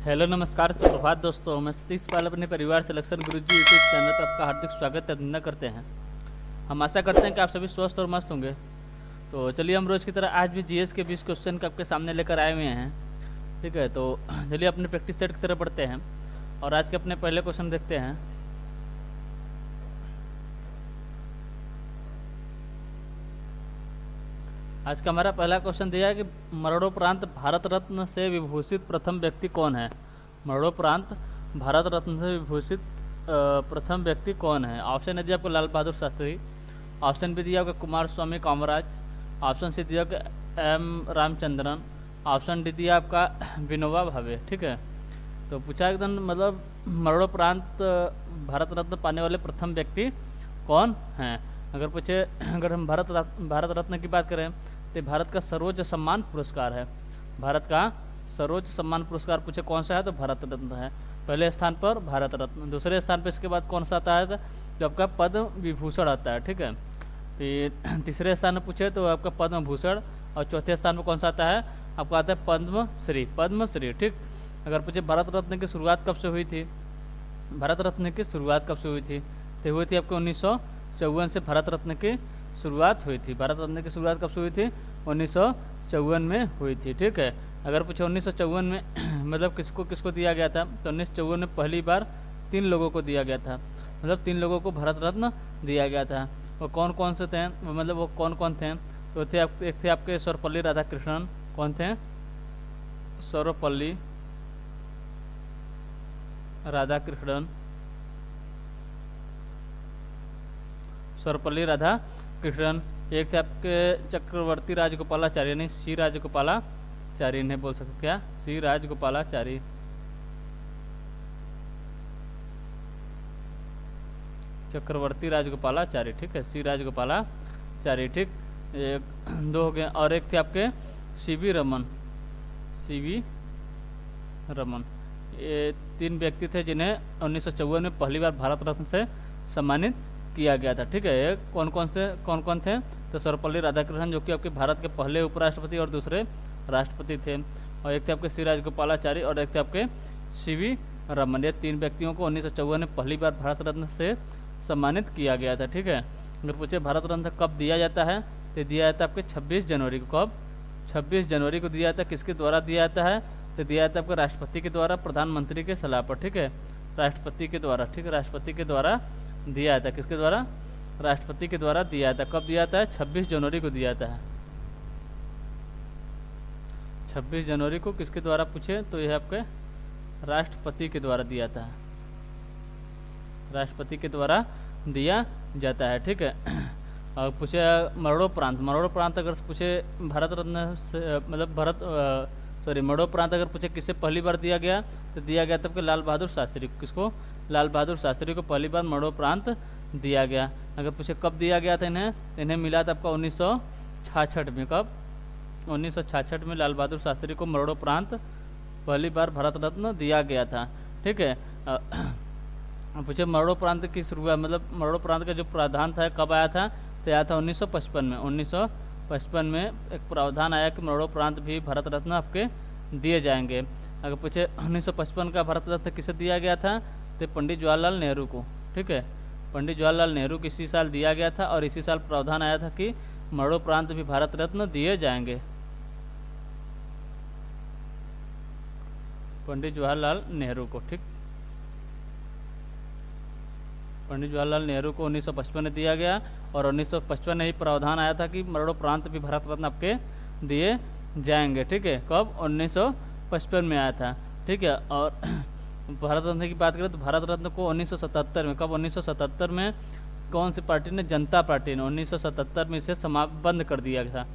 Hello नमस्कार सुप्रभात दोस्तों, मैं सतीश पाल अपने परिवार सिलेक्शन गुरुजी यूट्यूब चैनल पर आपका हार्दिक स्वागत अभिनंदन करते हैं। हम आशा करते हैं कि आप सभी स्वस्थ और मस्त होंगे। तो चलिए हम रोज़ की तरह आज भी जीएस के 20 क्वेश्चन आपके सामने लेकर आए हुए हैं। ठीक है, तो चलिए अपने प्रैक्टिस सेट की तरफ बढ़ते हैं और आज के अपने पहले क्वेश्चन देखते हैं। आज का हमारा पहला क्वेश्चन दिया है कि मरणोपरांत भारत रत्न से विभूषित प्रथम व्यक्ति कौन है। मरणोपरांत भारत रत्न से विभूषित प्रथम व्यक्ति कौन है। ऑप्शन ए दिया आपको लाल बहादुर शास्त्री, ऑप्शन बी दिया आपको कुमार स्वामी कामराज, ऑप्शन सी दिया आपको एम रामचंद्रन, ऑप्शन डी दिया आपका विनोबा भावे। ठीक है, तो पूछा एकदम मतलब मरणोपरांत भारत रत्न पाने वाले प्रथम व्यक्ति कौन हैं। अगर पूछे, अगर हम भारत रत्न की बात करें तो भारत का सर्वोच्च सम्मान पुरस्कार है। भारत का सर्वोच्च सम्मान पुरस्कार पूछे कौन सा है तो भारत रत्न है। पहले स्थान पर भारत रत्न, दूसरे स्थान पर इसके बाद कौन सा आता है तो आपका पद्म विभूषण आता है। ठीक है, फिर तीसरे स्थान में पूछे तो आपका पद्म भूषण, और चौथे स्थान पर कौन सा आता है आपका आता है पद्मश्री। पद्मश्री। ठीक, अगर पूछे भारत रत्न की शुरुआत कब से हुई थी, भारत रत्न की शुरुआत कब से हुई थी तो हुई थी आपको 1954 से भारत रत्न की शुरुआत हुई थी। भारत रत्न की शुरुआत कब से हुई थी 1954 में हुई थी। ठीक है, अगर पूछे 1954 में मतलब किसको किसको दिया गया था तो 1954 में पहली बार 3 लोगों को दिया गया था, मतलब 3 लोगों को भारत रत्न दिया गया था। वो कौन कौन से थे, मतलब वो कौन कौन थे तो एक थे आपके सर्वपल्ली राधाकृष्णन। कौन थे? सर्वपल्ली राधाकृष्णन, सर्वपल्ली राधाकृष्णन। एक थे आपके चक्रवर्ती राजगोपालाचारी, नहीं सी राजगोपालाचारी नहीं बोल सकते, क्या सी राजगोपालाचारी। चक्रवर्ती राजगोपालाचारी। ठीक है, सी राजगोपालाचारी। ठीक, एक दो हो गए। और एक थे आपके सीवी रमन। सीवी रमन, ये 3 व्यक्ति थे जिन्हें 1954 में पहली बार भारत रत्न से सम्मानित किया गया था। ठीक है, ये कौन कौन थे तो सर्वपल्ली राधाकृष्णन जो कि आपके भारत के पहले उपराष्ट्रपति और दूसरे राष्ट्रपति थे, और एक थे आपके सी राजगोपालाचारी और एक थे आपके सीवी रमन। ये 3 व्यक्तियों को 1954 में पहली बार भारत रत्न से सम्मानित किया गया था। ठीक है, अगर पूछे भारत रत्न कब दिया जाता है तो दिया जाता है आपके 26 जनवरी को। कब? 26 जनवरी को दिया जाता है। किसके द्वारा दिया जाता है तो दिया जाता है आपको राष्ट्रपति के द्वारा, प्रधानमंत्री के सलाह पर। ठीक है, राष्ट्रपति के द्वारा। ठीक है, राष्ट्रपति के द्वारा दिया जाता है। किसके द्वारा? राष्ट्रपति के द्वारा दिया जाता है। कब दिया जाता है? 26 जनवरी को दिया जाता है। 26 जनवरी को किसके द्वारा पूछे तो यह आपके राष्ट्रपति के द्वारा दिया जाता है। राष्ट्रपति के द्वारा दिया जाता है। ठीक है, और पूछे मरणोपरांत अगर पूछे भारत रत्न से मतलब मरणोपरांत अगर पूछे किससे पहली बार दिया गया तो दिया गया तब के लाल बहादुर शास्त्री। किसको? लाल बहादुर शास्त्री को पहली बार मरणोपरांत दिया गया। अगर पूछे कब दिया गया था इन्हें मिला था आपका 1966 में। कब? 1966 में लाल बहादुर शास्त्री को मरणोपरांत पहली बार भारत रत्न दिया गया था। ठीक है, पूछे मरणोपरांत की शुरुआत मतलब मरणोपरांत का जो प्रावधान था कब आया था तो आया था 1955 में। 1955 में एक प्रावधान आया कि मरणोपरांत भी भारत रत्न आपके दिए जाएंगे। अगर पूछे 1955 का भारत रत्न किसे दिया गया था तो पंडित जवाहरलाल नेहरू को। ठीक है, पंडित जवाहरलाल नेहरू को इसी साल दिया गया था और इसी साल प्रावधान आया था कि मरणोपरांत भी भारत रत्न दिए जाएंगे। पंडित जवाहरलाल नेहरू को। ठीक, पंडित जवाहरलाल नेहरू को 1955 में दिया गया और 1955 में ही प्रावधान आया था कि मरणोपरांत भी भारत रत्न आपके दिए जाएंगे। ठीक है, कब? 1955 में आया था। ठीक है, और भारत रत्न की बात करें तो भारत रत्न को 1977 में, कब? 1977 में कौन सी पार्टी ने? जनता पार्टी ने 1977 में इसे बंद कर दिया था।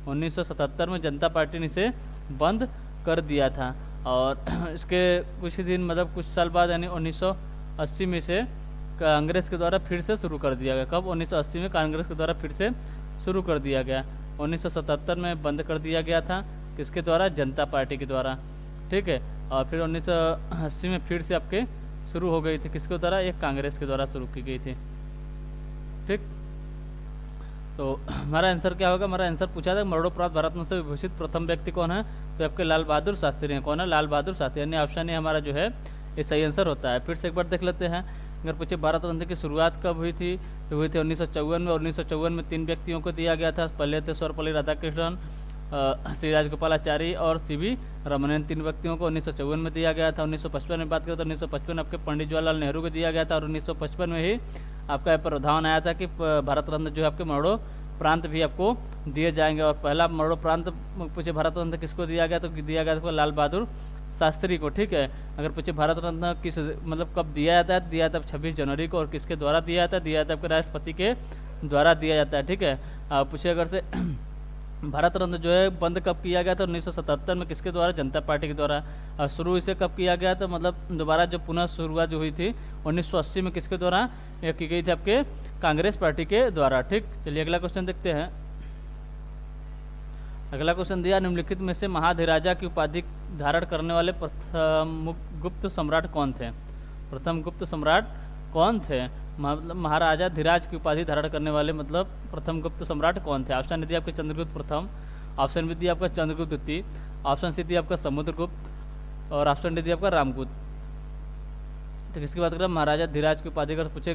1977 में जनता पार्टी ने इसे बंद कर दिया था और इसके कुछ ही दिन मतलब कुछ साल बाद यानी 1980 में इसे कांग्रेस के द्वारा फिर से शुरू कर दिया गया। कब? 1980 में कांग्रेस के द्वारा फिर से शुरू कर दिया गया। 1977 में बंद कर दिया गया था। किसके द्वारा? जनता पार्टी के द्वारा। ठीक है, और फिर 1980 में फिर से आपके शुरू हो गई थी। किसके द्वारा? एक कांग्रेस के द्वारा शुरू की गई थी। ठीक, तो हमारा आंसर क्या होगा? हमारा आंसर पूछा था मरणोपरांत भारत रत्न से विभूषित प्रथम व्यक्ति कौन है तो आपके लाल बहादुर शास्त्री हैं। कौन है? लाल बहादुर शास्त्री, यानी ऑप्शन ए हमारा जो है ये सही आंसर होता है। फिर से एक बार देख लेते हैं। अगर पूछे भारत रत्न की शुरुआत कब हुई थी, तो हुई थी 1954 में। 1954 में 3 व्यक्तियों को दिया गया था। पहले थे सर्वपल्ली राधाकृष्णन, श्री राजगोपालाचारी और सीवी रमन। इन 3 व्यक्तियों को 1954 में दिया गया था। 1955 में बात करें तो 1955 आपके पंडित जवाहरलाल नेहरू को दिया गया था। और 1955 में ही आपका प्रावधान आया था कि भारत रत्न जो है आपके मरणोपरांत भी आपको दिए जाएंगे। और पहला मरणोपरांत पूछे भारत रत्न किसको दिया गया, तो दिया गया था लाल बहादुर शास्त्री को। ठीक है। अगर पूछे भारत रत्न किस मतलब कब दिया जाता है, दिया जाता है 26 जनवरी को। और किसके द्वारा दिया जाता है, दिया जाता है आपके राष्ट्रपति के द्वारा दिया जाता है। ठीक है। पूछे अगर से भारत रत्न जो है बंद कब किया गया था, 1977 में। किसके द्वारा? जनता पार्टी के द्वारा। और शुरू इसे कब किया गया था, मतलब दोबारा जो पुनः शुरुआत जो हुई थी 1980 में, किसके द्वारा यह की गई थी? आपके कांग्रेस पार्टी के द्वारा। ठीक। चलिए अगला क्वेश्चन देखते हैं। अगला क्वेश्चन दिया, निम्नलिखित में से महाधिराजा की उपाधि धारण करने वाले प्रथम गुप्त सम्राट कौन थे? प्रथम गुप्त सम्राट कौन थे? मतलब महाराजा धीराज की उपाधि धारण करने वाले मतलब प्रथम गुप्त सम्राट कौन थे? ऑप्शन दिया आपका चंद्रगुप्त प्रथम, ऑप्शन बी दिया आपका चंद्रगुप्त द्वितीय, ऑप्शन सी दिया आपका समुद्रगुप्त और ऑप्शन डी दिया आपका रामगुप्त। तो किसकी बात करें? महाराजा धीराज की उपाधि अगर पूछे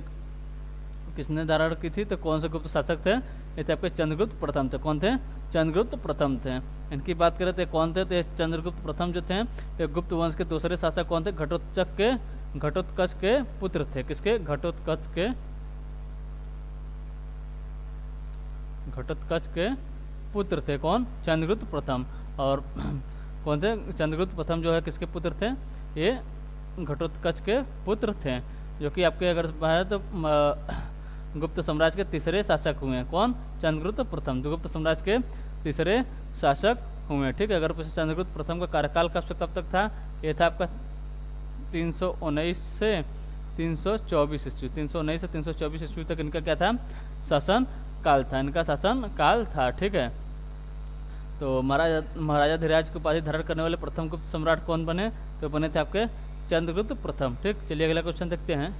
किसने धारण की थी, तो कौन से गुप्त शासक थे? ये थे आपके चंद्रगुप्त प्रथम थे। कौन थे? चंद्रगुप्त प्रथम थे। इनकी बात करें तो कौन थे? तो चंद्रगुप्त प्रथम जो थे ये गुप्त वंश के दूसरे शासक कौन थे? घटोत्कच के पुत्र थे। किसके? घटोत्कच के पुत्र थे। कौन? चंद्रगुप्त प्रथम। और कौन थे? चंद्रगुप्त प्रथम जो है किसके पुत्र थे? ये घटोत्कच के पुत्र थे, जो कि आपके अगर है तो गुप्त साम्राज्य के तीसरे शासक हुए। कौन? चंद्रगुप्त प्रथम, जो गुप्त साम्राज्य के तीसरे शासक हुए। ठीक है। अगर पूछे चंद्रगुप्त प्रथम का कार्यकाल कब से कब तक था, ये था आपका 319 से 324 ईस्वी। 319 से 324 ईस्वी तक इनका क्या था? शासन काल था। इनका शासन काल था। ठीक है। तो महाराजा धीराज की उपाधि धारण करने वाले प्रथम गुप्त सम्राट कौन बने? तो बने थे आपके चंद्रगुप्त प्रथम। ठीक। चलिए अगला क्वेश्चन देखते हैं।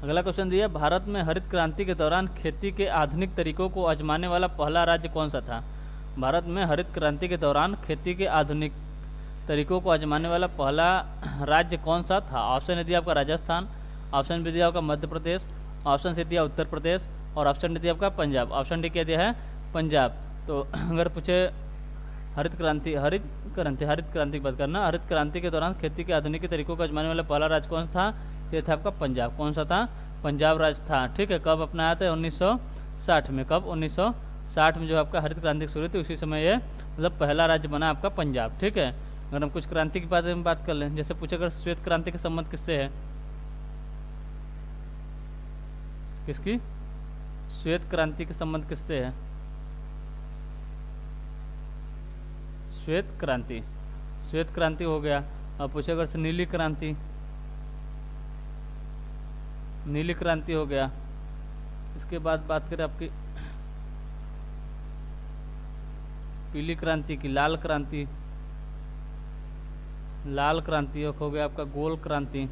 अगला क्वेश्चन दिया, भारत में हरित क्रांति के दौरान खेती के आधुनिक तरीकों को आजमाने वाला पहला राज्य कौन सा था? भारत में हरित क्रांति के दौरान खेती के आधुनिक तरीकों को आजमाने वाला पहला राज्य कौन सा था? ऑप्शन दिया आपका राजस्थान, ऑप्शन बी दिया आपका मध्य प्रदेश, ऑप्शन सी दिया उत्तर प्रदेश और ऑप्शन डी दिया आपका पंजाब। ऑप्शन डी क्या दिया है? पंजाब। तो अगर पूछे हरित क्रांति की बात करना, हरित क्रांति के दौरान खेती के आधुनिक तरीकों को आजमाने वाला पहला राज्य कौन सा था? ये था आपका पंजाब। कौन सा था? पंजाब राज्य था। ठीक है। कब अपनाया था? 1960 में। कब? 1960 में जो आपका हरित क्रांति शुरू थी उसी समय ये मतलब पहला राज्य बना आपका पंजाब। ठीक है। अगर हम कुछ क्रांति के बारे में बात कर लें, जैसे पूछे अगर श्वेत क्रांति का संबंध किससे है? किसकी? श्वेत क्रांति के संबंध किससे है? श्वेत क्रांति हो गया। अब पूछे अगर से नीली क्रांति हो गया। इसके बाद बात करें आपकी पीली क्रांति की, लाल क्रांति हो गया आपका गोल क्रांति।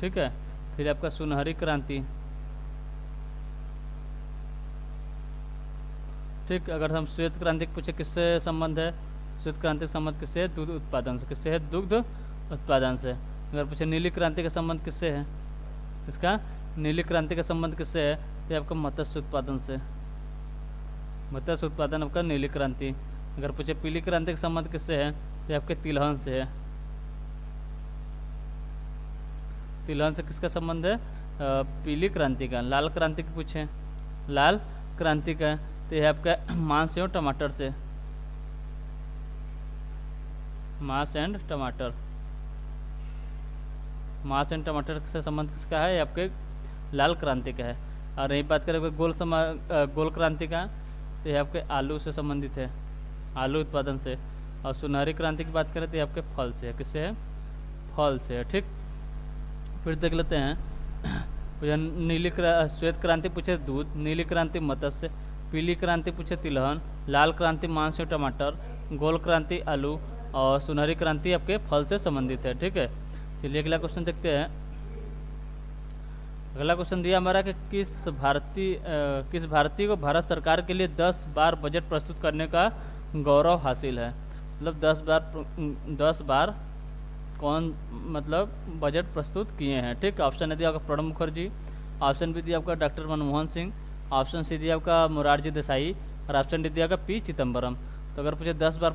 ठीक है। फिर आपका सुनहरी क्रांति। ठीक। अगर हम श्वेत क्रांति पूछे किससे संबंध है, श्वेत क्रांति का संबंध किससे है? दूध उत्पादन से। किससे है? दुग्ध उत्पादन से। अगर पूछे नीली क्रांति का संबंध किससे है? इसका नीली क्रांति का संबंध किससे है? तो आपका मत्स्य उत्पादन से। मत्स्य उत्पादन आपका नीली क्रांति। अगर पूछे पीली क्रांति का संबंध किससे है? तो आपके तिलहन से है। तिलहन से किसका संबंध है? पीली क्रांति का। लाल क्रांति की पूछे, लाल क्रांति का तो यह आपका मांस एवं टमाटर से। मांस एंड टमाटर से संबंध किसका है? आपके लाल क्रांति का है। और यही बात करें गोल क्रांति का तो ये आपके आलू से संबंधित है, आलू उत्पादन से। और सुनहरी क्रांति की बात करें तो ये आपके फल से है। किससे है? फल से है। ठीक। फिर देख लेते हैं। श्वेत क्रांति पूछे दूध, नीली क्रांति मत्स्य, पीली क्रांति पूछे तिलहन, लाल क्रांति मांस एवं टमाटर, गोल क्रांति आलू और सुनहरी क्रांति आपके फल से संबंधित है। ठीक है। चलिए अगला क्वेश्चन देखते हैं। अगला क्वेश्चन दिया हमारा कि किस भारतीय को भारत सरकार के लिए 10 बार बजट प्रस्तुत करने का गौरव हासिल है। मतलब 10 बार कौन मतलब बजट प्रस्तुत किए हैं। ठीक, ऑप्शन ए दिया आपका प्रणब मुखर्जी, ऑप्शन बी दिया आपका doctor Manmohan Singh, option C दिया आपका मोरारजी देसाई और ऑप्शन डी दिया आपका पी चिदम्बरम। तो अगर पूछे 10 बार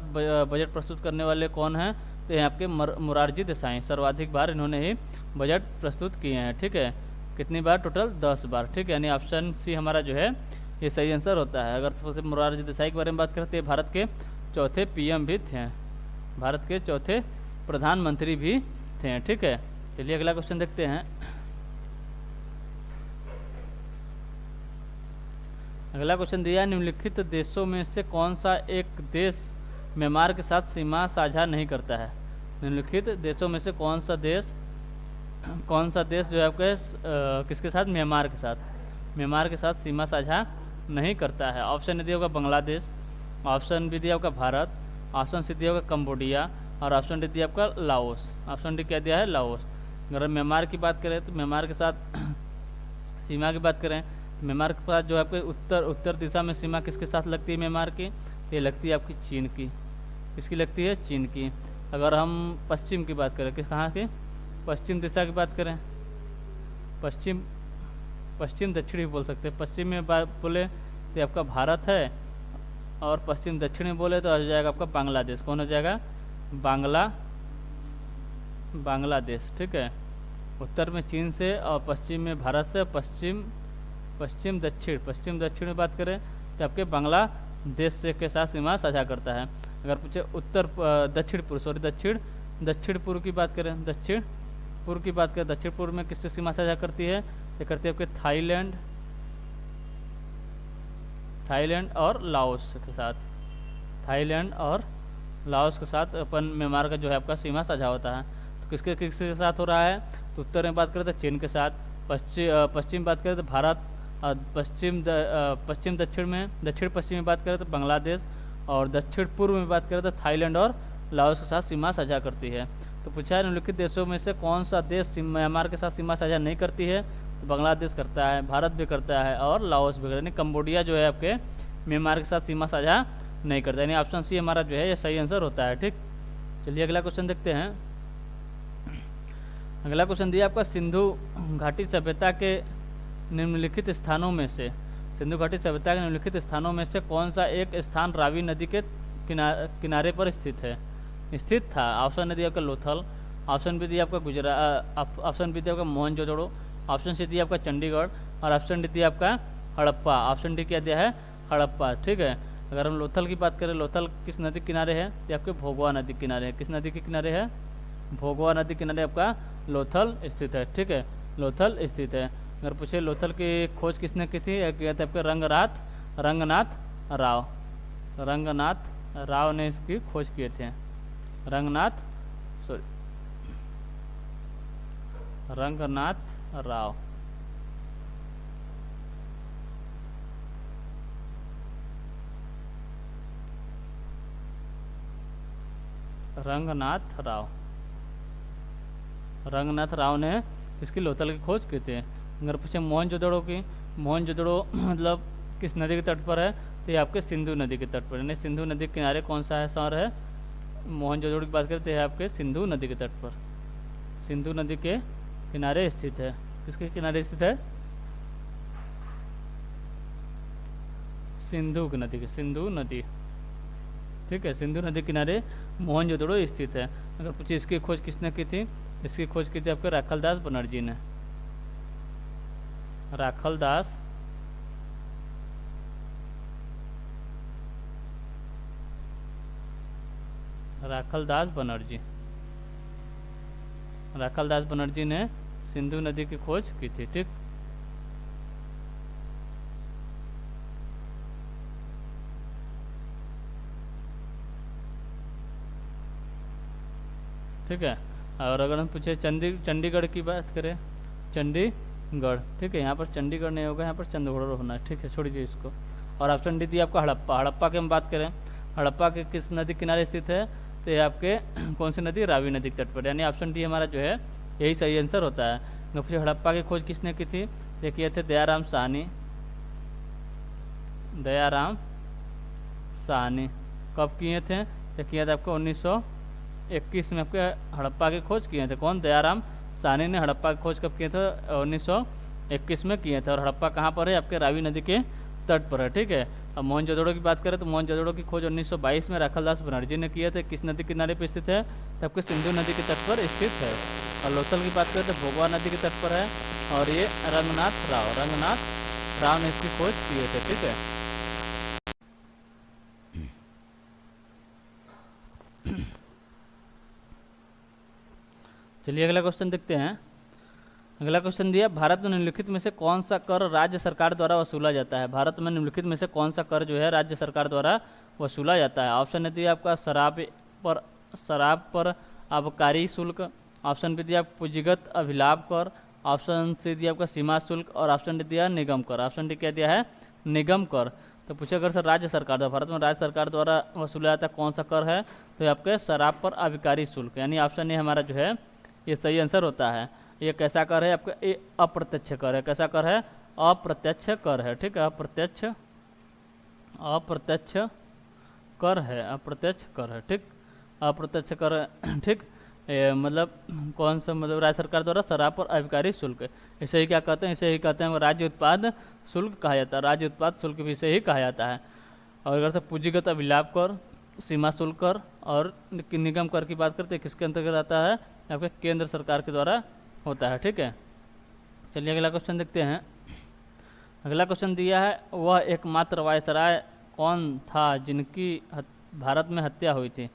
बजट प्रस्तुत करने वाले कौन हैं, तो ये आपके मोरारजी देसाई, सर्वाधिक बार इन्होंने ही बजट प्रस्तुत किए हैं। ठीक है, कितनी बार? टोटल 10 बार। ठीक है, यानी ऑप्शन सी हमारा जो है ये सही आंसर होता है। अगर सबसे मोरारजी देसाई के बारे में बात करें तो ये भारत के चौथे पीएम भी थे, भारत के चौथे प्रधानमंत्री भी थे। ठीक है, चलिए अगला क्वेश्चन देखते हैं। अगला क्वेश्चन दिया है, निम्नलिखित देशों में से कौन सा एक देश म्यांमार के साथ सीमा साझा नहीं करता है। निम्नलिखित देशों में से कौन सा देश जो है आपके किसके साथ? म्यांमार के साथ, म्यांमार के साथ सीमा साझा नहीं करता है। ऑप्शन ए दिया होगा बांग्लादेश, ऑप्शन बी दिया होगा भारत, ऑप्शन सी दिया होगा कंबोडिया और ऑप्शन डी दिया आपका लाओस। ऑप्शन डी क्या दिया है? लाओस। अगर म्यांमार की बात करें तो म्यांमार के साथ सीमा की बात करें, म्यांमार के पास जो है आपके उत्तर दिशा में सीमा किसके साथ लगती है म्यांमार की? ये लगती है आपकी चीन की। किसकी लगती है? चीन की। अगर हम पश्चिम की बात करें, किस कहाँ की? पश्चिम दिशा की बात करें, पश्चिम दक्षिण भी बोल सकते हैं। पश्चिम में बोले तो आपका भारत है और पश्चिम दक्षिण में बोले तो आ जाएगा आपका बांग्लादेश। कौन हो जाएगा? बांग्लादेश। ठीक है, उत्तर में चीन से और पश्चिम में भारत से, पश्चिम दक्षिण में बात करें तो आपके बांग्लादेश से के साथ सीमा साझा करता है। अगर पूछे दक्षिण पूर्व की बात करें, दक्षिण पूर्व में किससे सीमा साझा करती है? ये करती है आपके थाईलैंड और लाओस के साथ। थाईलैंड और लाओस के साथ अपन म्यांमार का जो है आपका सीमा साझा होता है। तो किसके साथ हो रहा है? तो उत्तर में बात करें तो चीन के साथ, पश्चिम बात करें तो भारत, और दक्षिण पश्चिम में बात करें तो बांग्लादेश, और दक्षिण पूर्व में बात करें तो थाईलैंड और लाओस के साथ सीमा साझा करती है। तो पूछा है निम्नलिखित देशों में से कौन सा देश म्यांमार के साथ सीमा साझा नहीं करती है? तो बांग्लादेश करता है, भारत भी करता है और लाओस भी करता है। यानी कंबोडिया जो है आपके म्यांमार के साथ सीमा साझा नहीं करता। यानी ऑप्शन सी हमारा जो है ये सही आंसर होता है। ठीक, चलिए अगला क्वेश्चन देखते हैं। अगला क्वेश्चन दिया आपका, सिंधु घाटी सभ्यता के निम्नलिखित स्थानों में से कौन सा एक स्थान रावी नदी के किनारे पर स्थित था? ऑप्शन ए दिया आपका लोथल, ऑप्शन बी दिया आपका गुजरात, ऑप्शन बी दिया आपका मोहनजोदड़ो, ऑप्शन सी दिया आपका चंडीगढ़ और ऑप्शन डी दिया आपका हड़प्पा। ऑप्शन डी क्या दिया है? हड़प्पा। ठीक है, अगर हम लोथल की बात करें, लोथल किस नदी के किनारे है? ये आपके भोगवा नदी के किनारे है। किस नदी के किनारे है? भोगवा नदी किनारे आपका लोथल स्थित है। ठीक है, लोथल स्थित है। अगर पूछे लोथल की खोज किसने की थी? किया था आपके रंगनाथ राव ने इसकी खोज किए थे। रंगनाथ राव। रंगनाथ राव ने इसकी लोथल की खोज की थी। अगर पूछे मोहनजोदड़ो की, मोहनजोदड़ो मतलब किस नदी के तट पर है? तो ये आपके सिंधु नदी के तट पर, यानी सिंधु नदी के किनारे कौन सा है शहर है? मोहनजोदड़ो की बात करते हैं आपके सिंधु नदी के तट पर, सिंधु नदी के किनारे स्थित है। किसके किनारे स्थित है? सिंधु नदी। ठीक है, सिंधु नदी किनारे मोहनजोदड़ो स्थित है। अगर पूछे इसकी खोज किसने की थी? इसकी खोज की थी आपके राखलदास बनर्जी ने। राखलदास बनर्जी ने सिंधु नदी की खोज की थी। ठीक है, और अगर हम पूछे चंडीगढ़ की बात करें, चंडीगढ़। ठीक है, यहाँ पर चंडीगढ़ नहीं होगा, यहाँ पर चंदगढ़ होना है। ठीक है, छोड़ दीजिए इसको। और ऑप्शन डी दिया आपका हड़प्पा की हम बात करें, हड़प्पा के किस नदी किनारे स्थित है? तो ये आपके कौन सी नदी? रावी नदी के तट पर। यानी ऑप्शन डी हमारा जो है यही सही आंसर होता है। फिर हड़प्पा की खोज किसने की थी? ये किए थे दयाराम साहनी। कब किए थे? ये किया था आपको 1921 में आपके हड़प्पा की खोज किए थे। कौन? दयाराम साहनी ने हड़प्पा की खोज कब किए थे? 1921 में किए थे। और हड़प्पा कहाँ पर है? आपके रावी नदी के तट पर है, ठीक है। अब मोहनजोदड़ो की बात करें तो मोहनजोदड़ो की खोज 1922 में राखालदास बनर्जी ने किए थे। किस नदी किनारे पर स्थित है? तो आपके सिंधु नदी के तट पर स्थित है। और लोथल की बात करें तो भोगवा नदी के तट पर है, और ये रंगनाथ राव ने इसकी खोज किए थे, ठीक है। चलिए अगला क्वेश्चन देखते हैं। अगला क्वेश्चन दिया, भारत में निम्नलिखित में से कौन सा कर राज्य सरकार द्वारा वसूला जाता है? भारत में निम्नलिखित में से कौन सा कर जो है राज्य सरकार द्वारा वसूला जाता है? ऑप्शन ए दिया आपका शराब पर आबकारी शुल्क, ऑप्शन बी दिया पूंजीगत अभिलाभ कर, ऑप्शन सी दिया आपका सीमा शुल्क, और ऑप्शन डी दिया निगम कर। ऑप्शन डी क्या दिया है? निगम कर। तो पूछे अगर सर राज्य सरकार द्वारा, भारत में राज्य सरकार द्वारा वसूला जाता है कौन सा कर है? तो आपके शराब पर आबकारी शुल्क, यानी ऑप्शन ए हमारा जो है ये सही आंसर होता है। ये कैसा कर है? आपका ये अप्रत्यक्ष कर है। कैसा कर है? अप्रत्यक्ष कर है, ठीक है। अप्रत्यक्ष कर है, अप्रत्यक्ष कर है, ठीक। अप्रत्यक्ष कर, ठीक। मतलब कौन सा? मतलब राज्य सरकार द्वारा शराब पर आबकारी शुल्क, इसे ही क्या कहते हैं? इसे ही कहते हैं राज्य उत्पाद शुल्क कहा जाता है। राज्य उत्पाद शुल्क भी इसे ही कहा जाता है। और अगर से पूंजीगत अभिलाभ कर, सीमा शुल्क कर और निगम कर की बात करते हैं, किसके अंतर्गत आता है? आपके केंद्र सरकार के द्वारा होता है, ठीक है। चलिए अगला क्वेश्चन देखते हैं। अगला क्वेश्चन दिया है, वह एकमात्र वायसराय कौन था जिनकी भारत में हत्या हुई थी?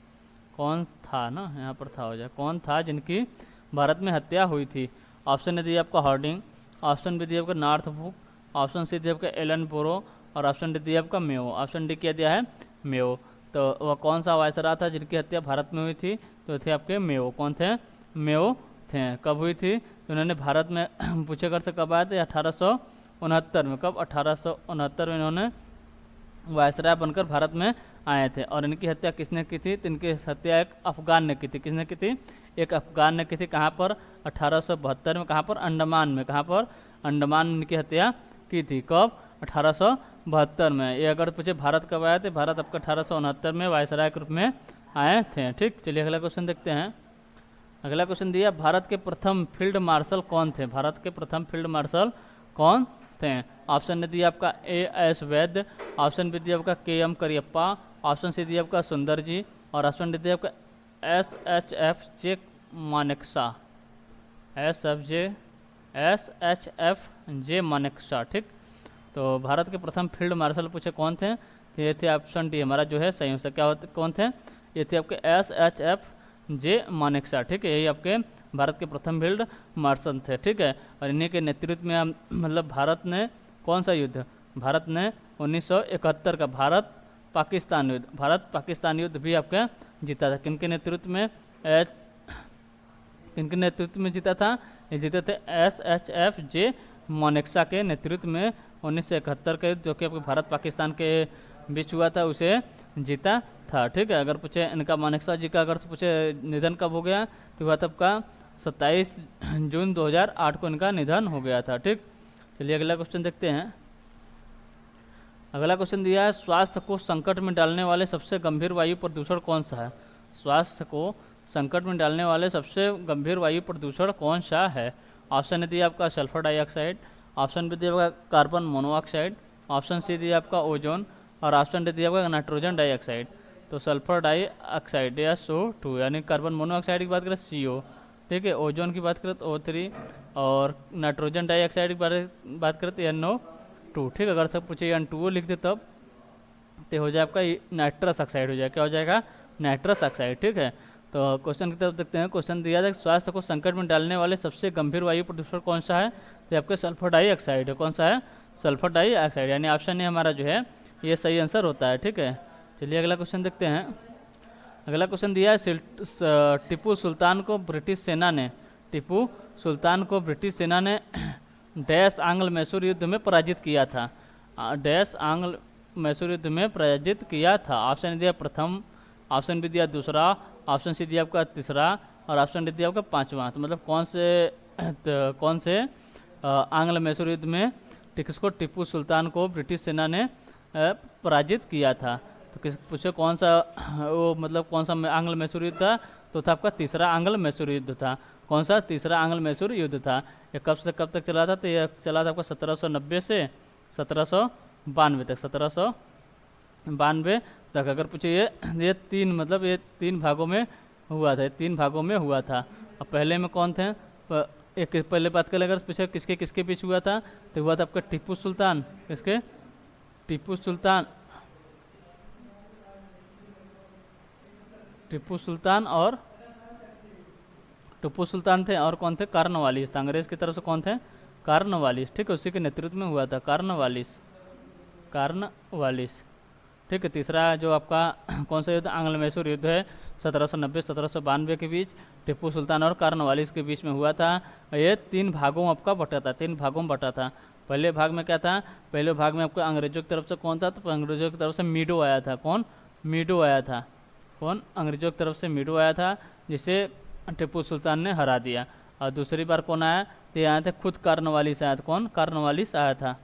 कौन था ना, यहाँ पर था हो जाए, कौन था जिनकी भारत में हत्या हुई थी? ऑप्शन ए दिया आपका हार्डिंग, ऑप्शन बी दिया आपका नॉर्थब्रुक, ऑप्शन सी दिया आपका एलन बोरो, और ऑप्शन डी दिया आपका मेयो। ऑप्शन डी क्या दिया है? मेयो। तो वह कौन सा वायसराय था जिनकी हत्या भारत में हुई थी? तो थे आपके मेयो। कौन थे? मेयो थे। कब हुई थी? तो उन्होंने भारत में पूछे कर से कब आए थे? 1869 में। कब? 1869 में इन्होंने वायसराय बनकर भारत में आए थे। और इनकी हत्या किसने की थी? तो इनकी हत्या एक अफगान ने की थी। किसने की थी? एक अफगान ने की थी। कहाँ पर? 1872 में। कहाँ पर? अंडमान में। कहाँ पर? अंडमान में इनकी हत्या की थी। कब? 1872 में। ये अगर पूछे भारत कब आए थे? भारत आपका 1869 में वायसराय के रूप में आए थे, ठीक। चलिए अगला क्वेश्चन देखते हैं। अगला क्वेश्चन दिया, भारत के प्रथम फील्ड मार्शल कौन थे? भारत के प्रथम फील्ड मार्शल कौन थे? ऑप्शन ने दिया आपका A.S. वैद्य, ऑप्शन बी दिया आपका K.M. करियप्पा, ऑप्शन सी दिया आपका सुंदर जी, और ऑप्शन डी दिया आपका S.H.F. जे मानेकशा। S.H.F. जे मानेकशा, ठीक। तो भारत के प्रथम फील्ड मार्शल पूछे कौन थे? तो ये थे ऑप्शन डी हमारा जो है सही आंसर। क्या होते कौन थे? ये थे आपके S.H.F. जे मानेकशा, ठीक है। यही आपके भारत के प्रथम फील्ड मार्शल थे, ठीक है। और इन्हीं के नेतृत्व में मतलब भारत ने कौन सा युद्ध? भारत ने 1971 का भारत पाकिस्तान युद्ध भी आपका जीता था। किनके नेतृत्व में? किनके नेतृत्व में जीता था? ये जीते थे S.H.F. जे मानेकशा के नेतृत्व में 1971 का युद्ध, जो कि आपके भारत पाकिस्तान के बीच हुआ था, उसे जीता था, ठीक है। अगर पूछे इनका मानेकशा जी का अगर पूछे निधन कब हो गया, तो हुआ तब का 27 जून 2008 को इनका निधन हो गया था, ठीक। चलिए अगला क्वेश्चन देखते हैं। अगला क्वेश्चन दिया है, स्वास्थ्य को संकट में डालने वाले सबसे गंभीर वायु प्रदूषण कौन सा है? स्वास्थ्य को संकट में डालने वाले सबसे गंभीर वायु प्रदूषण कौन सा है? ऑप्शन दिया आपका सल्फर डाइऑक्साइड, ऑप्शन बी दिया आपका कार्बन मोनोऑक्साइड, ऑप्शन सी दिया आपका ओजोन, और ऑप्शन डी दिया आपका नाइट्रोजन डाइऑक्साइड। तो सल्फर डाइऑक्साइड या SO2, यानी कार्बन मोनोऑक्साइड की बात करें CO, ठीक है। ओजोन की बात करें तो O3, और नाइट्रोजन डाइऑक्साइड की बात करें तो NO2, ठीक। अगर सब पूछे N2O लिख दे तब तो हो जाए आपका नाइट्रस ऑक्साइड हो जाएगा। क्या हो जाएगा? नाइट्रस ऑक्साइड, ठीक है। तो क्वेश्चन की तरफ देखते हैं। क्वेश्चन दिया था स्वास्थ्य को संकट में डालने वाले सबसे गंभीर वायु प्रदूषण कौन सा है? तो आपके सल्फर डाइऑक्साइड है। कौन सा है? सल्फर डाइऑक्साइड, यानी ऑप्शन ए हमारा जो है ये सही आंसर होता है, ठीक है। चलिए अगला क्वेश्चन देखते हैं। अगला क्वेश्चन दिया है, टीपू सुल्तान को ब्रिटिश सेना ने डैश आंग्ल मैसूर युद्ध में पराजित किया था। डैश आंग्ल मैसूर युद्ध में पराजित किया था। ऑप्शन दिया प्रथम, ऑप्शन बी दिया दूसरा, ऑप्शन सी दिया आपका तीसरा, और ऑप्शन डी दिया आपका पांचवा। तो मतलब कौन से आंग्ल मैसूर युद्ध में किसको? टीपू सुल्तान को ब्रिटिश सेना ने पराजित किया था। तो किस पूछे कौन सा वो मतलब कौन सा आंग्ल मैसूर युद्ध था, तो था आपका तीसरा आंग्ल मैसूर युद्ध था। कौन सा? तीसरा आंग्ल मैसूर युद्ध था। ये कब से कब तक चला था? तो ये चला था आपका 1790 से 1792 तक, 1792 तक। अगर पूछे ये तीन मतलब ये तीन भागों में हुआ था, ये तीन भागों में हुआ था। अब पहले में कौन थे? एक पहले बात करें अगर पूछे किसके किसके बीच हुआ था, तो हुआ था आपका टीपू सुल्तान, किसके? टीपू सुल्तान, टीपू सुल्तान और टीपू सुल्तान थे, और कौन थे? कार्नवालिस। अंग्रेज की तरफ से कौन थे? कार्नवालिस। ठीक है, उसी के नेतृत्व में हुआ था कार्नवालिस, कार्नवालिस। ठीक है, तीसरा जो आपका कौन सा युद्ध? आंग्ल मैसूर युद्ध है, 1790 1792 के बीच टीपू सुल्तान और कार्नवालिस के बीच में हुआ था। ये तीन भागों में आपका बटा था, तीन भागों में बटा था। पहले भाग में क्या था? पहले भाग में आपको अंग्रेजों की तरफ से कौन था? तो अंग्रेजों की तरफ से मीडो आया था। कौन? मीडो आया था। कौन? अंग्रेजों की तरफ से मीडो आया था, जिसे टीपू सुल्तान ने हरा दिया। और दूसरी बार कौन आया? तो आया था खुद कार्नवालिस आया था। कौन? कार्नवालिस आया था।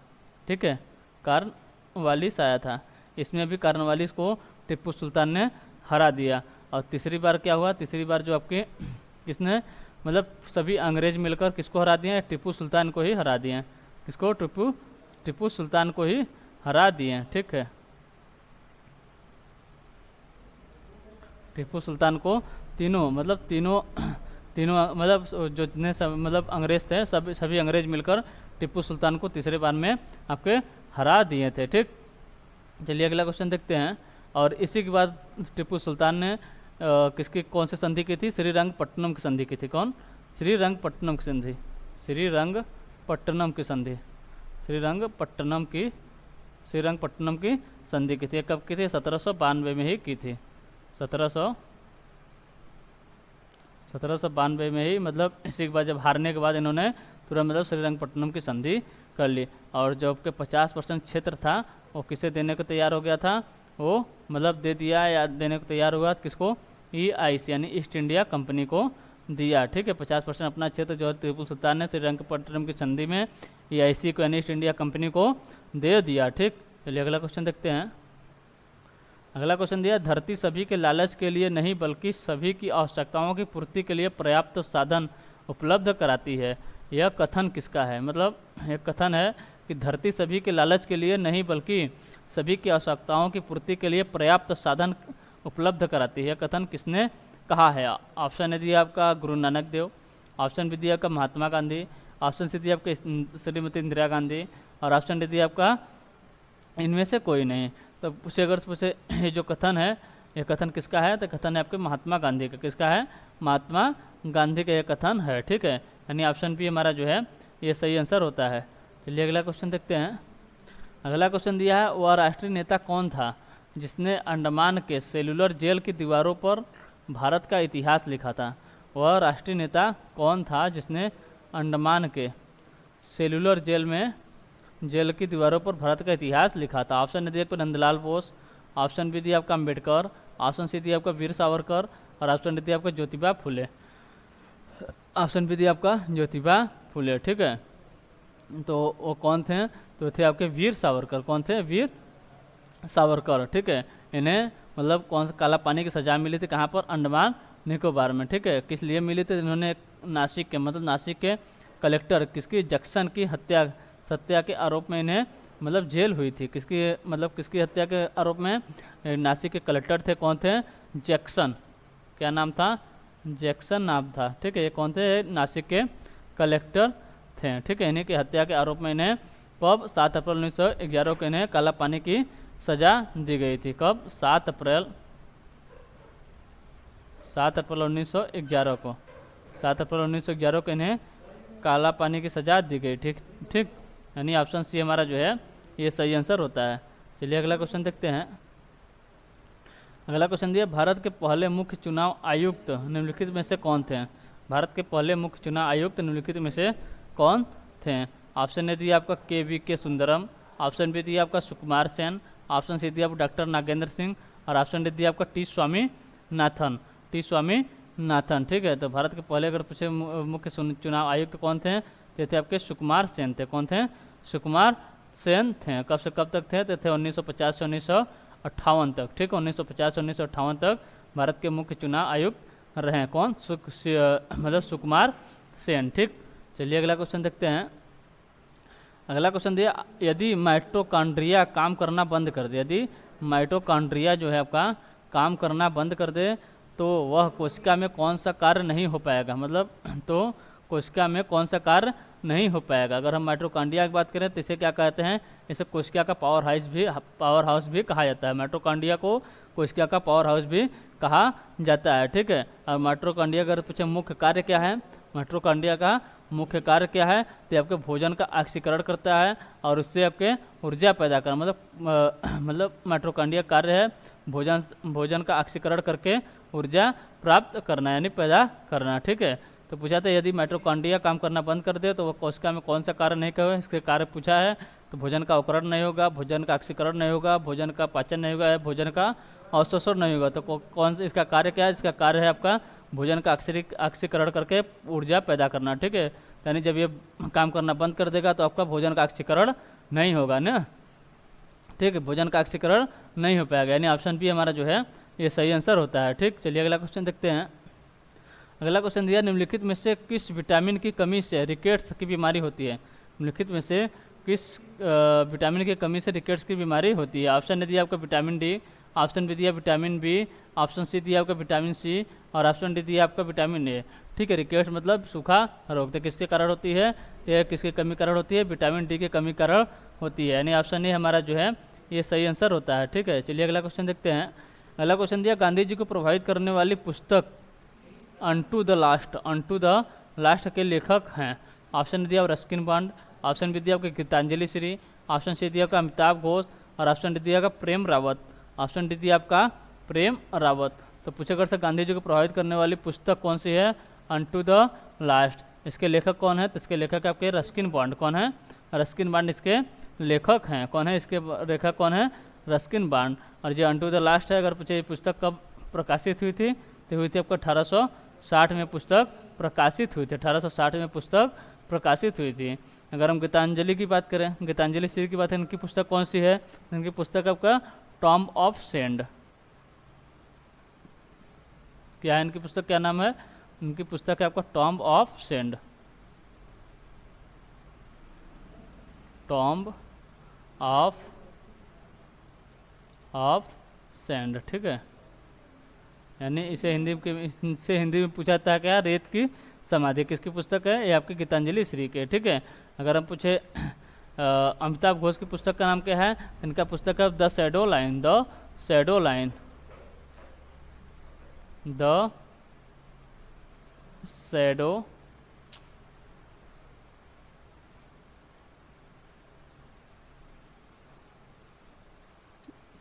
ठीक है, कार्नवालिस आया था। इसमें भी कार्नवालिस को टीपू सुल्तान ने हरा दिया। और तीसरी बार क्या हुआ? तीसरी बार जो आपके किसने मतलब सभी अंग्रेज मिलकर किसको हरा दिए? टीपू सुल्तान को ही हरा दिए। किसको? टीपू सुल्तान को ही हरा दिए। ठीक है, टीपू सुल्तान को तीनों मतलब जो जितने सब मतलब अंग्रेज थे सभी अंग्रेज मिलकर टीपू सुल्तान को तीसरे बार में आपके हरा दिए थे। ठीक, चलिए अगला क्वेश्चन देखते हैं। और इसी के बाद टीपू सुल्तान ने किसकी कौन सी संधि की थी? श्रीरंगपट्टनम की संधि की थी। कौन? श्रीरंगपट्टनम की संधि, श्रीरंगपट्टनम की संधि, श्रीरंगपट्टनम की संधि की थी। कब की थी? 1792 में ही की थी। 1792 में ही मतलब इसी के बाद जब हारने के बाद इन्होंने तुरंत मतलब श्रीरंगपट्टनम की संधि कर ली। और जो आपके 50% क्षेत्र था वो किसे देने को तैयार हो गया था? वो मतलब दे दिया या देने को तैयार हुआ किसको? EIC यानी ईस्ट इंडिया कंपनी को दिया। ठीक है, 50% अपना क्षेत्र जो टीपू सुल्तान ने श्रीरंगपट्टनम की संधि में EIC को यानी ईस्ट इंडिया कंपनी को दे दिया। ठीक, चलिए अगला क्वेश्चन देखते हैं। अगला क्वेश्चन दिया, धरती सभी के लालच के लिए नहीं बल्कि सभी की आवश्यकताओं की पूर्ति के लिए पर्याप्त साधन उपलब्ध कराती है। यह कथन किसका है? मतलब यह कथन है कि धरती सभी के लालच के लिए नहीं बल्कि सभी की आवश्यकताओं की पूर्ति के लिए पर्याप्त साधन उपलब्ध कराती है। यह कथन किसने कहा है? ऑप्शन ए दिया आपका गुरु नानक देव, ऑप्शन बी दिया आपका महात्मा गांधी, ऑप्शन सी दिया आपका श्रीमती इंदिरा गांधी, और ऑप्शन डी दिया आपका इनमें से कोई नहीं। तो पूछे अगर पूछे ये जो कथन है ये कथन किसका है? तो कथन है आपके महात्मा गांधी का। किसका है? महात्मा गांधी का यह कथन है। ठीक है, यानी ऑप्शन बी हमारा जो है ये सही आंसर होता है। चलिए अगला क्वेश्चन देखते हैं। अगला क्वेश्चन दिया है, वह राष्ट्रीय नेता कौन था जिसने अंडमान के सेलुलर जेल की दीवारों पर भारत का इतिहास लिखा था? वह राष्ट्रीय नेता कौन था जिसने अंडमान के सेलुलर जेल की दीवारों पर भारत का इतिहास लिखा था? ऑप्शन ए दिया आपको नंदलाल बोस, ऑप्शन बी दिया आपका अम्बेडकर, ऑप्शन सी दिया आपका वीर सावरकर, और ऑप्शन डी दिया आपका ज्योतिबा फुले। ऑप्शन बी दिया आपका ज्योतिबा फुले। ठीक है, तो वो कौन थे? तो थे आपके वीर सावरकर। कौन थे? वीर सावरकर। ठीक है, इन्हें मतलब कौन सा काला पानी की सजा मिली थी? कहाँ पर? अंडमान निकोबार में। ठीक है, किस लिए मिली थी? इन्होंने नासिक के कलेक्टर किसकी जैक्सन की हत्या के आरोप में इन्हें मतलब जेल हुई थी। किसकी हत्या के आरोप में? नासिक के कलेक्टर थे। कौन थे? जैक्सन। क्या नाम था? जैक्सन नाम था। ठीक है, ये कौन थे? नासिक के कलेक्टर थे। ठीक है, इन्हीं की हत्या के आरोप में इन्हें कब? 7 अप्रैल 1911 को इन्हें काला पानी की सजा दी गई थी। कब? 7 अप्रैल 1911 को। 7 अप्रैल 1911 को इन्हें काला पानी की सजा दी गई। ठीक, यानी ऑप्शन सी हमारा जो है ये सही आंसर होता है। चलिए अगला क्वेश्चन देखते हैं। अगला क्वेश्चन दिया, भारत के पहले मुख्य चुनाव आयुक्त निम्नलिखित में से कौन थे? भारत के पहले मुख्य चुनाव आयुक्त निम्नलिखित में से कौन थे? ऑप्शन ए दिया आपका KVK सुंदरम, ऑप्शन बी दिया आपका सुकुमार सेन, ऑप्शन सी दिया आपका डॉक्टर नागेंद्र सिंह, और ऑप्शन डी दिया आपका टी स्वामीनाथन। ठीक है, तो भारत के पहले अगर पूछे मुख्य चुनाव आयुक्त कौन थे? तो थे आपके सुकुमार सेन थे। कौन थे? सुकुमार सेन थे। कब से कब तक थे? तो थे 1950 से 1958 तक, ठीक है। 1950 से 1958 तक भारत के मुख्य चुनाव आयुक्त रहे हैं कौन? मतलब सुकुमार सेन, ठीक। चलिए अगला क्वेश्चन देखते हैं। अगला क्वेश्चन दिया, यदि माइटोकॉन्ड्रिया काम करना बंद कर दे, यदि माइटोकॉन्ड्रिया जो है आपका काम करना बंद कर दे तो वह कोशिका में कौन सा कार्य नहीं हो पाएगा, मतलब तो कोशिका में कौन सा कार्य नहीं हो पाएगा। अगर हम माइटोकॉन्ड्रिया की बात करें तो इसे क्या कहते हैं? इसे कोशिका का पावर हाउस भी कहा जाता है। माइटोकॉन्ड्रिया को कोशिका का पावर हाउस भी कहा जाता है, ठीक है। और माइटोकॉन्ड्रिया अगर पूछे मुख्य कार्य क्या है, माइटोकॉन्ड्रिया का मुख्य कार्य क्या है, तो आपके भोजन का ऑक्सीकरण करता है और उससे आपके ऊर्जा पैदा करना, मतलब माइटोकॉन्ड्रिया कार्य है भोजन का ऑक्सीकरण करके ऊर्जा प्राप्त करना, यानी पैदा करना, ठीक है। तो पूछा था यदि माइटोकॉन्ड्रिया काम करना बंद कर दे तो वह कोशिका में कौन सा कार्य नहीं करेगा, इसके कार्य पूछा है। तो भोजन का अवकरण नहीं होगा, भोजन का ऑक्सीकरण नहीं होगा, भोजन का पाचन नहीं होगा, भोजन का अवशोषण नहीं होगा। तो कौन सा इसका कार्य क्या है? इसका कार्य है आपका भोजन का ऑक्सीकरण करके ऊर्जा पैदा करना, ठीक है। यानी जब ये काम करना बंद कर देगा तो आपका भोजन का ऑक्सीकरण नहीं होगा ना, ठीक है। भोजन का ऑक्सीकरण नहीं हो पाएगा, यानी ऑप्शन बी हमारा जो है ये सही आंसर होता है, ठीक। चलिए अगला क्वेश्चन देखते हैं। अगला क्वेश्चन दिया, निम्नलिखित में से किस विटामिन की कमी से रिकेट्स की बीमारी होती है? निम्नलिखित में से किस विटामिन की कमी से रिकेट्स की बीमारी होती है? ऑप्शन ए दिया आपका विटामिन डी, ऑप्शन बी दिया विटामिन बी, ऑप्शन सी दिया आपका विटामिन सी और ऑप्शन डी दिया आपका विटामिन ए, ठीक है। रिकेट्स मतलब सूखा रोग, तो किसके कारण होती है? यह किसके कमी कारण होती है? विटामिन डी के कमी कारण होती है, यानी ऑप्शन ए हमारा जो है ये सही आंसर होता है, ठीक है। चलिए अगला क्वेश्चन देखते हैं। अगला क्वेश्चन दिया, गांधी जी को प्रभावित करने वाली पुस्तक अनटू द लास्ट के लेखक हैं। ऑप्शन दिया रस्किन बॉन्ड, ऑप्शन बी दिया आपका गीतांजलि श्री, ऑप्शन सी दिया आपका अमिताभ घोष और ऑप्शन डी दिया आपका प्रेम रावत। ऑप्शन डी दिया आपका प्रेम रावत। तो पूछा कर सकते गांधी जी को प्रभावित करने वाली पुस्तक कौन सी है? Unto the last. इसके लेखक कौन है? तो इसके लेखक आपके रस्किन बॉन्ड। कौन है? रस्किन बॉन्ड इसके लेखक हैं। कौन है इसके लेखक? कौन है? Ruskin bond. और जो अनटू द लास्ट है, अगर पूछे पुस्तक कब प्रकाशित हुई थी तो हुई थी आपको 1860 में पुस्तक प्रकाशित हुई थी, 1860 में पुस्तक प्रकाशित हुई थी। अगर हम गीतांजलि की बात करें, गीतांजलि श्री की बात करें, इनकी पुस्तक कौन सी है? इनकी पुस्तक आपका टॉम्ब ऑफ सेंड। क्या है इनकी पुस्तक, क्या नाम है? इनकी पुस्तक है आपका tomb of send, tomb of send, ठीक है। यानी इसे हिंदी में पूछा था क्या? रेत की समाधि। किसकी पुस्तक है? ये आपकी गीतांजलि श्री के, ठीक है। अगर हम पूछे अमिताभ घोष की पुस्तक का नाम क्या है? इनका पुस्तक है the shadow line, the shadow line, the shadow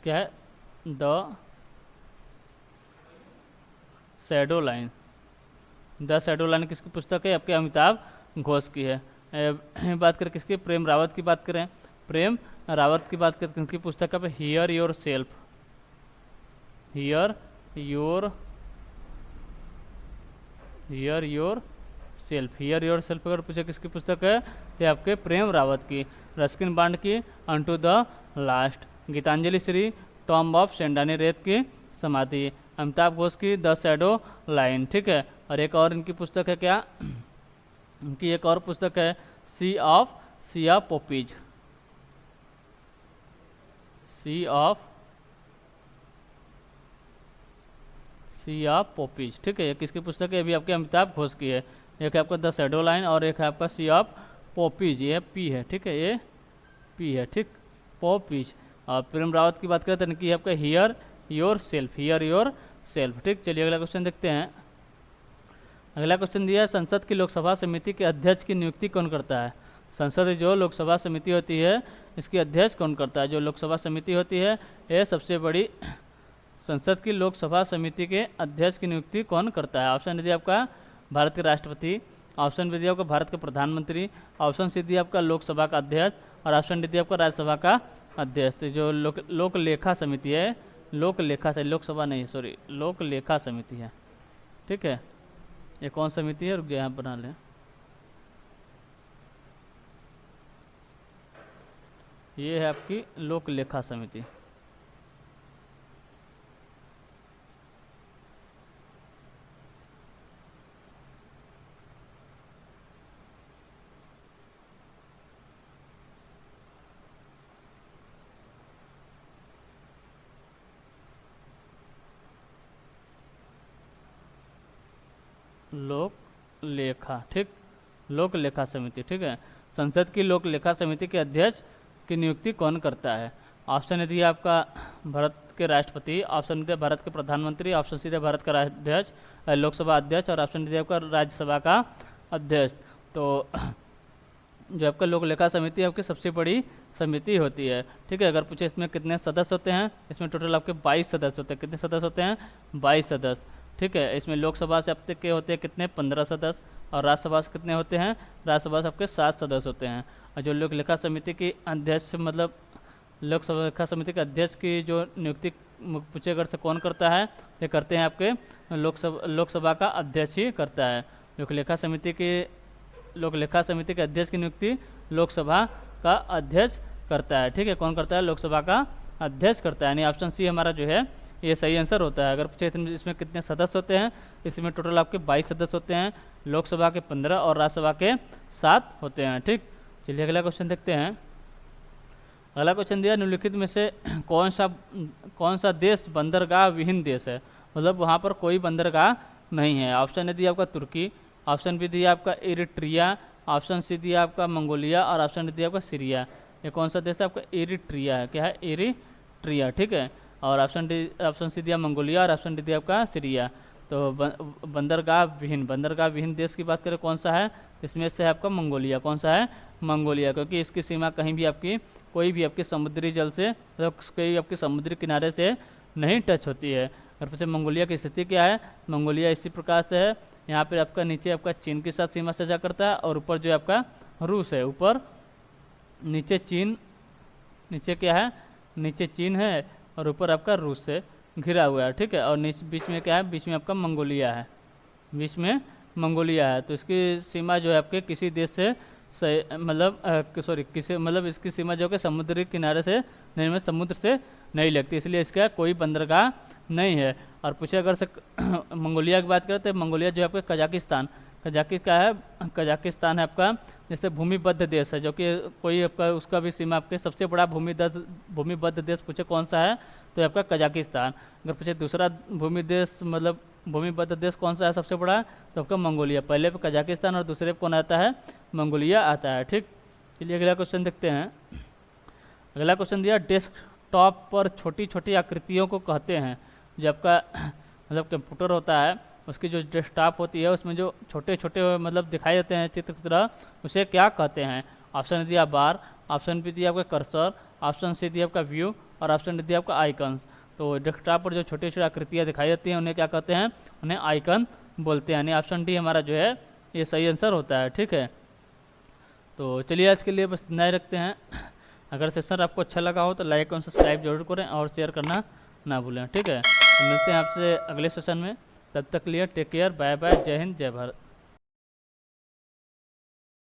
क्या है? The shadow line. The shadow line किसकी पुस्तक है? आपके अमिताभ घोष की है। बात करें किसकी? प्रेम रावत की बात करें, प्रेम रावत की बात करें, किसकी पुस्तक है? Here your self, here your self अगर पूछे किसकी पुस्तक है तो आपके प्रेम रावत की। रस्किन बॉन्ड की unto the last, Geetanjali Shri tomb of sand यानी रेत की समाधि, अमिताभ घोष की द शैडो लाइन, ठीक है। और एक और इनकी पुस्तक है क्या? इनकी एक और पुस्तक है सी ऑफ पोपीज, सी ऑफ पोपीज, ठीक है। ये किसकी पुस्तक है? ये भी आपके अमिताभ घोष की है। एक है आपका द शैडो लाइन और एक है आपका सी ऑफ पोपीज, ये पी है, ठीक है, ये पी है, ठीक, पोपीज। और प्रेम रावत की बात करें तो इनकी है आपका हियर योर सेल्फ, ठीक। चलिए अगला क्वेश्चन देखते हैं। अगला क्वेश्चन दिया है, संसद की लोकसभा समिति के अध्यक्ष की नियुक्ति कौन करता है? संसद जो लोकसभा समिति होती है इसकी अध्यक्ष कौन करता है? जो लोकसभा समिति होती है ये सबसे बड़ी संसद की लोकसभा समिति के अध्यक्ष की नियुक्ति कौन करता है? ऑप्शन दिया आपका भारत के राष्ट्रपति, ऑप्शन बी दिया आपका भारत के प्रधानमंत्री, ऑप्शन सी दिया आपका लोकसभा का अध्यक्ष और ऑप्शन डी दिया आपका राज्यसभा का अध्यक्ष। तो जो लोक लेखा समिति है, लोकसभा नहीं, सॉरी, लोक लेखा समिति है, ठीक है। ये कौन समिति है? रुक जाए, यहाँ बना लें। ये है आपकी लोक लेखा समिति, लोक लेखा, ठीक, लोक लेखा समिति, ठीक है। संसद की लोक लेखा समिति के अध्यक्ष की नियुक्ति कौन करता है? ऑप्शन ए दिया आपका भारत के राष्ट्रपति, ऑप्शन दिया भारत के प्रधानमंत्री, ऑप्शन सी दिया भारत का अध्यक्ष, लोकसभा अध्यक्ष, और ऑप्शन दिया आपका राज्यसभा का अध्यक्ष। तो जो आपका लोक लेखा समिति आपकी सबसे बड़ी समिति होती है, ठीक है। अगर पूछे इसमें कितने सदस्य होते हैं, इसमें टोटल आपके 22 सदस्य होते हैं। कितने सदस्य होते हैं? 22 सदस्य, ठीक है। इसमें लोकसभा से आपके के होते हैं कितने? 15 सदस्य, और राज्यसभा से कितने होते हैं? राज्यसभा से आपके 7 सदस्य होते हैं। और जो लोक लेखा समिति की अध्यक्ष, मतलब लोकसभा लेखा समिति के अध्यक्ष की जो नियुक्ति पूछे अगर से कौन करता है, ये करते हैं आपके लोकसभा का अध्यक्ष ही करता है। लोक लेखा समिति के अध्यक्ष की नियुक्ति लोकसभा का अध्यक्ष करता है, ठीक है। कौन करता है? लोकसभा का अध्यक्ष करता है। यानी ऑप्शन सी हमारा जो है ये सही आंसर होता है। अगर पूछे इसमें कितने सदस्य होते हैं, इसमें टोटल आपके 22 सदस्य होते हैं, लोकसभा के 15 और राज्यसभा के 7 होते हैं, ठीक। चलिए अगला क्वेश्चन देखते हैं। अगला क्वेश्चन दिया निम्नलिखित में से कौन सा देश बंदरगाह विहीन देश है? मतलब वहाँ पर कोई बंदरगाह नहीं है। ऑप्शन ए दिया आपका तुर्की, ऑप्शन बी दिया आपका इरिट्रिया, ऑप्शन सी दिया आपका मंगोलिया, और ऑप्शन डी दिया आपका सीरिया। ये कौन सा देश है? आपका इरिट्रिया है। क्या है? इरिट्रिया, ठीक है। और ऑप्शन सी दिया मंगोलिया, और ऑप्शन डी दिया आपका सीरिया। तो बंदरगाह विहीन देश की बात करें कौन सा है? इसमें से है आपका मंगोलिया। कौन सा है? मंगोलिया, क्योंकि इसकी सीमा कहीं भी आपकी कोई भी आपके समुद्री जल से, मतलब कोई आपके समुद्री किनारे से नहीं टच होती है। और फिर मंगोलिया की स्थिति क्या है? मंगोलिया इसी प्रकार से है, यहाँ पर आपका नीचे आपका चीन के साथ सीमा साझा करता है, और ऊपर जो है आपका रूस है। ऊपर नीचे चीन, नीचे क्या है? नीचे चीन है, और ऊपर आपका रूस से घिरा हुआ है, ठीक है। और बीच में क्या है? बीच में आपका मंगोलिया है, बीच में मंगोलिया है। तो इसकी सीमा जो है आपके किसी देश से मतलब इसकी सीमा जो है समुद्री किनारे से नहीं, में समुद्र से नहीं लगती, इसलिए इसका कोई बंदरगाह नहीं है। और पूछे अगर से मंगोलिया की बात करें तो मंगोलिया जो है आपका कजाकिस्तान है आपका, जैसे भूमिबद्ध देश है, जो कि कोई आपका उसका भी सीमा आपके सबसे बड़ा भूमिबद्ध देश पूछे कौन सा है, तो आपका कजाकिस्तान। अगर पूछे दूसरा भूमिबद्ध देश कौन सा है सबसे बड़ा, तो आपका मंगोलिया। पहले पे कजाकिस्तान और दूसरे पे कौन आता है? मंगोलिया आता है, ठीक। चलिए अगला क्वेश्चन देखते हैं। अगला क्वेश्चन दिया डेस्कटॉप पर छोटी छोटी आकृतियों को कहते हैं। जो आपका मतलब कंप्यूटर होता है, उसकी जो डेस्कटॉप होती है उसमें जो छोटे छोटे मतलब दिखाई देते हैं चित्र की तरह, उसे क्या कहते हैं? ऑप्शन दिया बार, ऑप्शन बी दिया आपका कर्सर, ऑप्शन सी दिया आपका व्यू, और ऑप्शन डी दिया आपका आइकन्स। तो डेस्कटॉप पर जो छोटी छोटी आकृतियाँ दिखाई देती हैं उन्हें क्या कहते हैं? उन्हें आइकन बोलते हैं। यानी ऑप्शन डी हमारा जो है ये सही आंसर होता है, ठीक है। तो चलिए आज के लिए बस इतना ही रखते हैं। अगर सेशन आपको अच्छा लगा हो तो लाइक और सब्सक्राइब जरूर करें और शेयर करना ना भूलें, ठीक है। तो मिलते हैं आपसे अगले सेशन में, तब तक लिए टेक केयर, बाय बाय, जय हिंद, जय भारत।